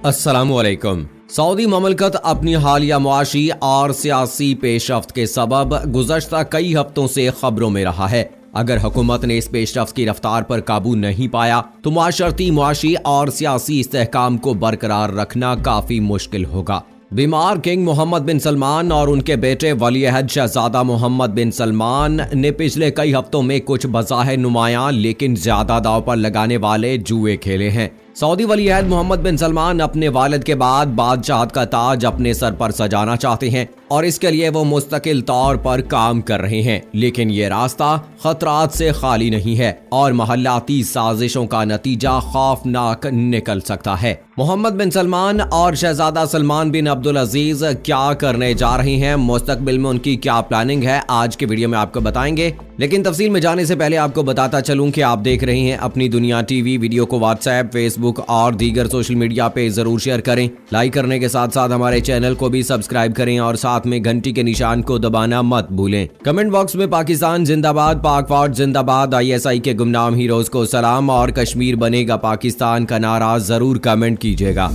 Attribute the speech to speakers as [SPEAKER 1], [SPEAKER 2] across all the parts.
[SPEAKER 1] अस्सलामुअलैकुम। सऊदी ममलकत अपनी हालिया मुआशी और सियासी पेशरफ्त के सबब गुज़श्ता कई हफ्तों से खबरों में रहा है। अगर हुकूमत ने इस पेशरफ्त की रफ्तार पर काबू नहीं पाया तो मुआशरती, मुआशी और सियासी इस्तेहकाम को बरकरार रखना काफी मुश्किल होगा। बीमार किंग मोहम्मद बिन सलमान और उनके बेटे वली-ए-अहद शहजादा मोहम्मद बिन सलमान ने पिछले कई हफ्तों में कुछ बज़ाहिर नुमायां लेकिन ज्यादा दांव पर लगाने वाले जुए खेले हैं। सऊदी वली-ए-अहद मोहम्मद बिन सलमान अपने वालिद के बाद बादशाहत का ताज अपने सर पर सजाना चाहते हैं और इसके लिए वो मुस्तकिल तौर पर काम कर रहे हैं, लेकिन ये रास्ता खतरात से खाली नहीं है और महल्लाती साजिशों का नतीजा खौफनाक निकल सकता है। मोहम्मद बिन सलमान और शहजादा सलमान बिन अब्दुल अजीज क्या करने जा रहे हैं, मुस्तकबिल में उनकी क्या प्लानिंग है, आज के वीडियो में आपको बताएंगे। लेकिन तफसील में जाने से पहले आपको बताता चलूं कि आप देख रहे हैं अपनी दुनिया टीवी। वीडियो को व्हाट्सएप, फेसबुक और दीगर सोशल मीडिया पे जरूर शेयर करें। लाइक करने के साथ साथ हमारे चैनल को भी सब्सक्राइब करें और साथ में घंटी के निशान को दबाना मत भूलें। कमेंट बॉक्स में पाकिस्तान जिंदाबाद, पाक फौज जिंदाबाद, ISI के गुमनाम हीरोज को सलाम और कश्मीर बनेगा पाकिस्तान का नारा जरूर कमेंट कीजिएगा।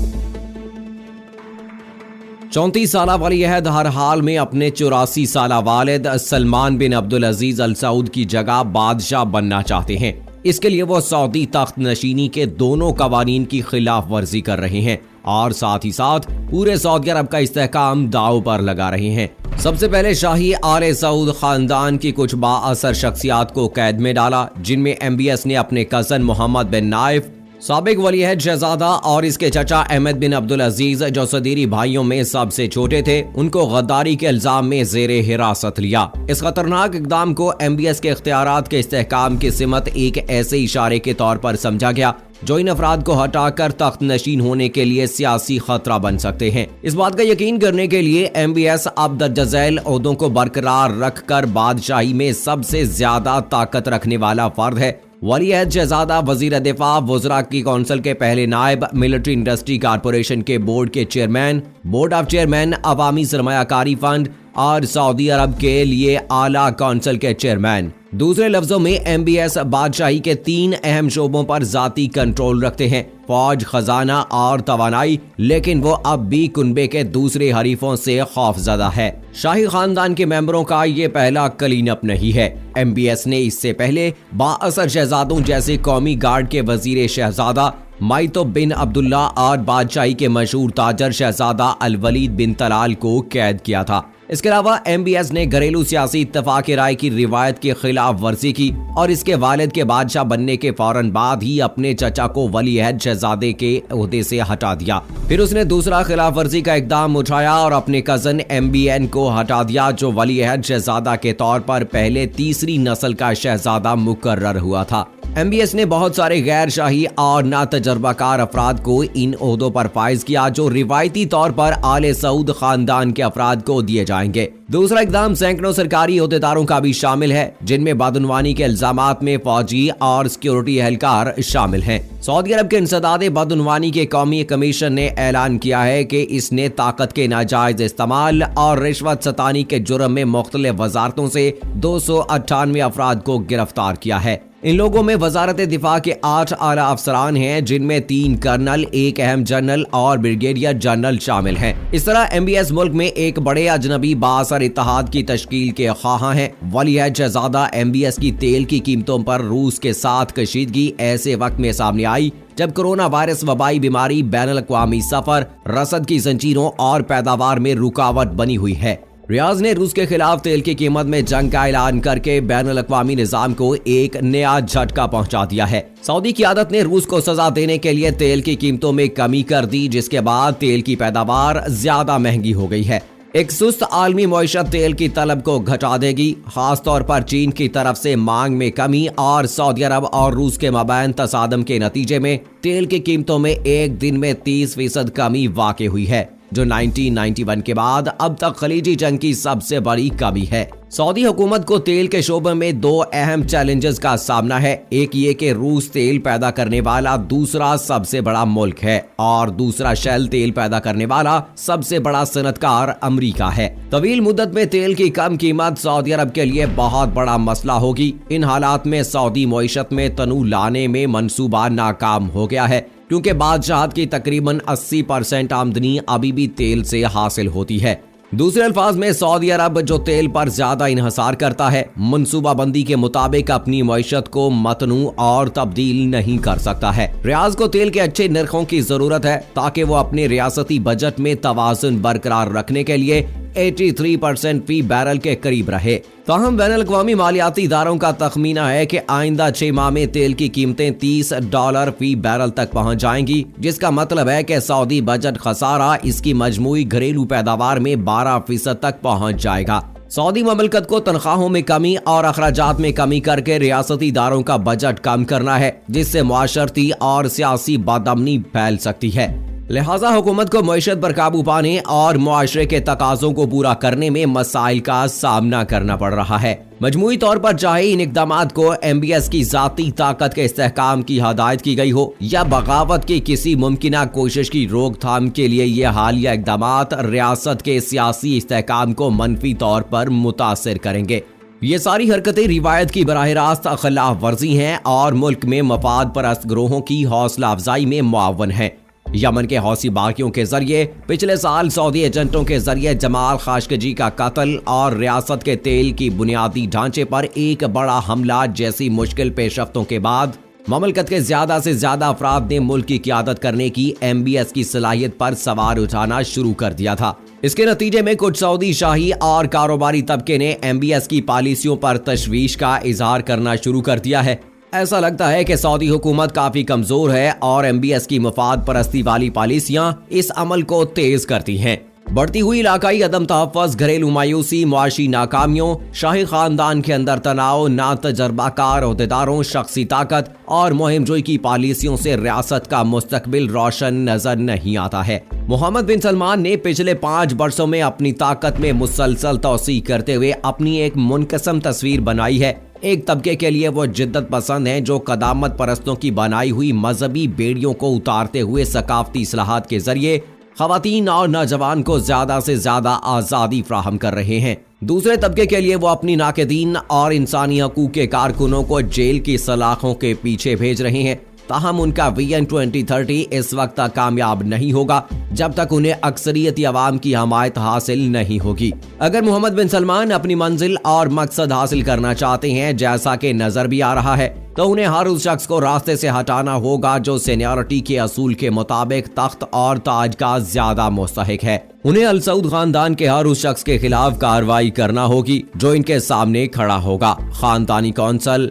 [SPEAKER 1] 34 साल वली-ए-अहद हर हाल में अपने 84 साल वालिद सलमान बिन अब्दुल अजीज अल सऊद की जगह बादशाह बनना चाहते हैं। इसके लिए वो सऊदी तख्त नशीनी के दोनों कवानीन की खिलाफ वर्जी कर रहे हैं और साथ ही साथ पूरे सऊदी अरब का इस्तेहकाम दांव पर लगा रहे हैं। सबसे पहले शाही आले सऊद खानदान की कुछ बाअसर शख्सियात को कैद में डाला, जिनमें MBS ने अपने कजन मोहम्मद बिन नाइफ, साबिक वली-ए-अहद शहजादा और इसके चचा अहमद बिन अब्दुल अजीज जो सदीरी भाइयों में सबसे छोटे थे, उनको गद्दारी के इल्जाम में जेरे हिरासत लिया। इस खतरनाक इकदाम को MBS के इख्तियारात के इस्तेहकाम की सिमत एक ऐसे इशारे के तौर पर समझा गया जो इन अफराद को हटाकर तख्त नशीन होने के लिए सियासी खतरा बन सकते हैं। इस बात का यकीन करने के लिए MBS अब दर्ज झैल ओहदों को बरकरार रखकर बादशाही में सबसे ज्यादा ताकत रखने वाला फर्द है। वली-ए-अहद शहजादा वजीर दिफा, वज़रा की कौंसिल के पहले नायब, मिलिट्री इंडस्ट्री कारपोरेशन के बोर्ड के चेयरमैन, बोर्ड ऑफ चेयरमैन, अवामी सरमायाकारी फंड और सऊदी अरब के लिए आला कौंसिल के चेयरमैन। दूसरे लफ्जों में MBS बादशाही के 3 अहम शोबों पर जाती कंट्रोल रखते हैं, फौज, खजाना और तवानाई, लेकिन वो अब भी कुनबे के दूसरे हरीफों से खौफजदा है। शाही खानदान के मेंबरों का ये पहला क्लीन अप नहीं है। MBS ने इससे पहले बाअसर शहजादों जैसे कौमी गार्ड के वजीर शहजादा माइतो बिन अब्दुल्ला और बादशाही के मशहूर ताजर शहजादा अल वलीद बिन तलाल को कैद किया था। इसके अलावा MBS ने घरेलू सियासी इत्तफाक राय की रिवायत के खिलाफ वर्जी की और इसके वालिद के बादशाह बनने के फौरन बाद ही अपने चचा को वली-ए-अहद शहजादे के ओहदे से हटा दिया। फिर उसने दूसरा खिलाफ वर्जी का इकदाम उठाया और अपने कजन MBN को हटा दिया, जो वली-ए-अहद शहजादा के तौर पर पहले तीसरी नस्ल का शहजादा मुकर्रर हुआ था। MBS ने बहुत सारे गैर शाही और नातजर्बाकार अफराद को इन ओहदों पर फाइज किया जो रिवायती तौर पर आले सऊद खानदान के अफराद को दिए जाएंगे। दूसरा इकदाम सैकड़ों सरकारी ओहदेदारों का भी शामिल है, जिनमें बदउनवानी के इल्जामात में फौजी और सिक्योरिटी एहलकार शामिल हैं। सऊदी अरब के इंसदाद बदउनवानी के कौमी कमीशन ने ऐलान किया है कि इसने ताकत के नाजायज इस्तेमाल और रिश्वत सतानी के जुर्म में मुख्तलिफ वजारतों से 298 अफराद को गिरफ्तार किया है। इन लोगों में वजारत दिफा के 8 आला अफसरान हैं, जिनमें 3 कर्नल, 1 अहम जनरल और ब्रिगेडियर जनरल शामिल हैं। इस तरह MBS मुल्क में एक बड़े अजनबी बाअसर इत्तेहाद की तश्कील के ख्वाहां हैं। वली-ए-अहद शहजादा MBS की तेल की कीमतों पर रूस के साथ कशीदगी ऐसे वक्त में सामने आई जब कोरोना वायरस वबाई बीमारी बैनुल-अक़वामी सफर, रसद की जंजीरों और पैदावार में रुकावट बनी हुई है। रियाज ने रूस के खिलाफ तेल की कीमत में जंग का ऐलान करके बैनुल-अक़वामी निज़ाम को एक नया झटका पहुंचा दिया है। सऊदी क़यादत ने रूस को सजा देने के लिए तेल की कीमतों में कमी कर दी, जिसके बाद तेल की पैदावार ज्यादा महंगी हो गई है। एक सुस्त आलमी मईशत तेल की तलब को घटा देगी, खासतौर पर चीन की तरफ से मांग में कमी और सऊदी अरब और रूस के मबैन तसादम के नतीजे में तेल की कीमतों में एक दिन में 30% कमी वाक़ हुई है, जो 1991 के बाद अब तक खलीजी जंग की सबसे बड़ी कमी है। सऊदी हुकूमत को तेल के शोबे में 2 अहम चैलेंजेस का सामना है। एक ये कि रूस तेल पैदा करने वाला दूसरा सबसे बड़ा मुल्क है और दूसरा शेल तेल पैदा करने वाला सबसे बड़ा सनतकार अमेरिका है। तवील मुद्दत में तेल की कम कीमत सऊदी अरब के लिए बहुत बड़ा मसला होगी। इन हालात में सऊदी मईशत में तनू लाने में मंसूबा नाकाम हो गया है। क्योंकि बादशाहत की तकरीबन 80% आमदनी अभी भी तेल से हासिल होती है। दूसरे अल्फाज में सऊदी अरब जो तेल पर ज्यादा इन्हसार करता है, मनसूबाबंदी के मुताबिक अपनी मईशत को मतनू और तब्दील नहीं कर सकता है। रियाज को तेल के अच्छे नरखों की जरूरत है ताकि वो अपने रियासती बजट में तवाज़ुन बरकरार रखने के लिए 83% फी बैरल के करीब रहे। ताहम बैनुल-अक़वामी मालियाती इदारों का तखमीना है कि आइंदा 6 माह में तेल की कीमतें $30 फी बैरल तक पहुंच जाएंगी, जिसका मतलब है कि सऊदी बजट खसारा इसकी मजमूई घरेलू पैदावार में 12% तक पहुंच जाएगा। सऊदी ममलकत को तनख्वाहों में कमी और अखराजात में कमी करके रियासती इदारों का बजट कम करना है, जिससे मुआशरती और सियासी बदअमनी फैल सकती है। लिहाजा हुकूमत को मईशत पर काबू पाने और मुआशरे के तकाज़ों को पूरा करने में मसाइल का सामना करना पड़ रहा है। मजमूई तौर पर चाहे इन इक़दामात को MBS की जाती ताकत के इस्तेहकाम की हदायत की गई हो या बगावत की किसी मुमकिना कोशिश की रोकथाम के लिए ये हालिया इक़दामात रियासत के सियासी इस्तेहकाम को मनफी तौर पर मुतासिर करेंगे। ये सारी हरकतें रिवायत की बराह रास्त खिलाफ वर्जी हैं और मुल्क में मफाद परस्त ग्रोहों की हौसला अफजाई में मुआवन है। यमन के हौसी बागियों के जरिए पिछले साल सऊदी एजेंटों के जरिए जमाल खाशकजी का कत्ल और रियासत के तेल की बुनियादी ढांचे पर एक बड़ा हमला जैसी मुश्किल पेशरफ्तों के बाद ममलकत के ज्यादा से ज्यादा अफराद ने मुल्क की क़ियादत करने की MBS की सलाहियत पर सवाल उठाना शुरू कर दिया था। इसके नतीजे में कुछ सऊदी शाही और कारोबारी तबके ने MBS की पॉलिसियों पर तशवीश का इजहार करना शुरू कर दिया है। ऐसा लगता है कि सऊदी हुकूमत काफी कमजोर है और MBS की मफाद परस्ती वाली पॉलिसियां इस अमल को तेज करती हैं। बढ़ती हुई इलाकाई अदम तहफ़्फ़ुज़, घरेलू मायूसी, मुआशी नाकामियों, शाही खानदान के अंदर तनाव, ना तजर्बाकार ओहदेदारों, शख्सी ताकत और मुहिमजोई की पॉलिसियों से रियासत का मुस्तकबिल रोशन नजर नहीं आता है। मोहम्मद बिन सलमान ने पिछले 5 वर्षों में अपनी ताकत में मुसलसल तौसी करते हुए अपनी एक मुनक़सम तस्वीर बनाई है। एक तबके के लिए वो जिद्दत पसंद हैं जो कदामत परस्तों की बनाई हुई मजहबी बेड़ियों को उतारते हुए सकाफती इस्लाहात के जरिए खवातीन और नौजवान को ज्यादा से ज्यादा आज़ादी फ्राहम कर रहे हैं। दूसरे तबके के लिए वो अपनी नाक़दीन और इंसानी हकूक़ के कारकुनों को जेल की सलाखों के पीछे भेज रहे हैं। ताहम उनका विजन 2030 इस वक्त तक कामयाब नहीं होगा जब तक उन्हें अक्सरियती अवाम की हमायत हासिल नहीं होगी। अगर मोहम्मद बिन सलमान अपनी मंजिल और मकसद हासिल करना चाहते हैं, जैसा कि नजर भी आ रहा है, तो उन्हें हर उस शख्स को रास्ते से हटाना होगा जो सीनियरिटी के असूल के मुताबिक तख्त और ताज का ज्यादा मुस्तहिक है। उन्हें अल सऊद खानदान के हर उस शख्स के खिलाफ कार्रवाई करना होगी जो इनके सामने खड़ा होगा। खानदानी कौंसल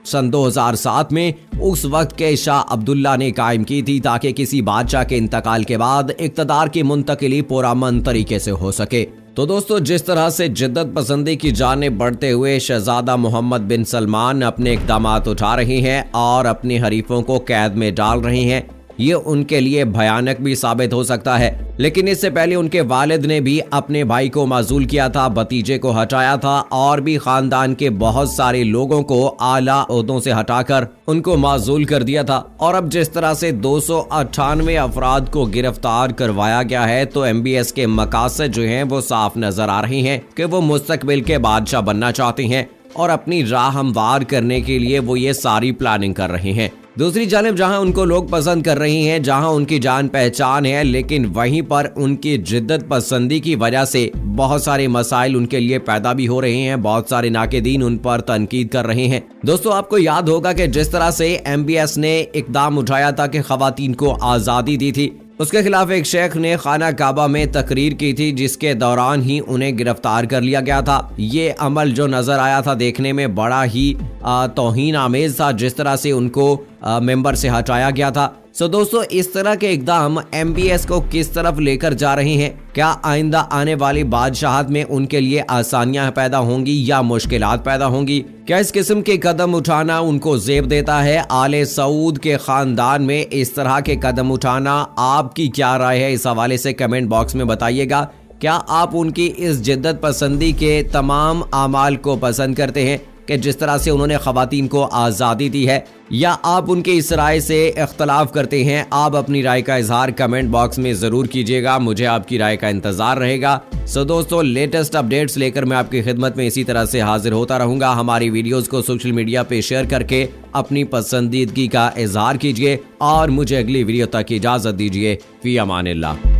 [SPEAKER 1] सन 2007 में उस वक्त के शाह अब्दुल्ला ने कायम की थी ताकि किसी बादशाह के इंतकाल के बाद इक़्तिदार की मुंतकिली पुरअमन तरीके से हो सके। तो दोस्तों, जिस तरह से जिद्दत पसंदी की जानिब बढ़ते हुए शहजादा मोहम्मद बिन सलमान अपने इक़दामात उठा रहे हैं और अपने हरीफों को कैद में डाल रहे हैं, ये उनके लिए भयानक भी साबित हो सकता है। लेकिन इससे पहले उनके वालिद ने भी अपने भाई को माजूल किया था, भतीजे को हटाया था और भी खानदान के बहुत सारे लोगों को आला ओहदों से हटाकर उनको माजूल कर दिया था। और अब जिस तरह से 298 अफराद को गिरफ्तार करवाया गया है, तो MBS के मकासद जो हैं वो साफ नजर आ रहे हैं कि वो मुस्तकबिल के बादशाह बनना चाहते हैं और अपनी राह हमवार करने के लिए वो ये सारी प्लानिंग कर रहे हैं। दूसरी जानिब जहां उनको लोग पसंद कर रहे हैं, जहां उनकी जान पहचान है, लेकिन वहीं पर उनकी जिद्दत पसंदी की वजह से बहुत सारे मसाइल उनके लिए पैदा भी हो रहे हैं। बहुत सारे नाक़दीन उन पर तनकीद कर रहे हैं। दोस्तों, आपको याद होगा कि जिस तरह से MBS ने इक़दाम उठाया था कि खवातीन को आज़ादी दी थी, उसके खिलाफ एक शेख ने खाना काबा में तकरीर की थी जिसके दौरान ही उन्हें गिरफ्तार कर लिया गया था। ये अमल जो नजर आया था देखने में बड़ा ही तौहीन आमेज था, जिस तरह से उनको मेंबर से हटाया गया था। सो दोस्तों, इस तरह के इक़दाम MBS को किस तरफ लेकर जा रहे हैं? क्या आइंदा आने वाली बादशाहत में उनके लिए आसानियां पैदा होंगी या मुश्किलात पैदा होंगी? क्या इस किस्म के कदम उठाना उनको ज़ेब देता है? आले सऊद के खानदान में इस तरह के कदम उठाना आपकी क्या राय है? इस हवाले से कमेंट बॉक्स में बताइएगा। क्या आप उनकी इस जिद्दत पसंदी के तमाम आमाल को पसंद करते हैं कि जिस तरह से उन्होंने खवातीन को आज़ादी दी है, या आप उनके इस राय से इख्तलाफ करते हैं? आप अपनी राय का इजहार कमेंट बॉक्स में ज़रूर कीजिएगा, मुझे आपकी राय का इंतज़ार रहेगा। सो दोस्तों, लेटेस्ट अपडेट्स लेकर मैं आपकी खिदमत में इसी तरह से हाजिर होता रहूंगा। हमारी वीडियोस को सोशल मीडिया पे शेयर करके अपनी पसंदीदगी का इजहार कीजिए और मुझे अगली वीडियो तक इजाज़त दीजिए। फी अमानिल्लाह।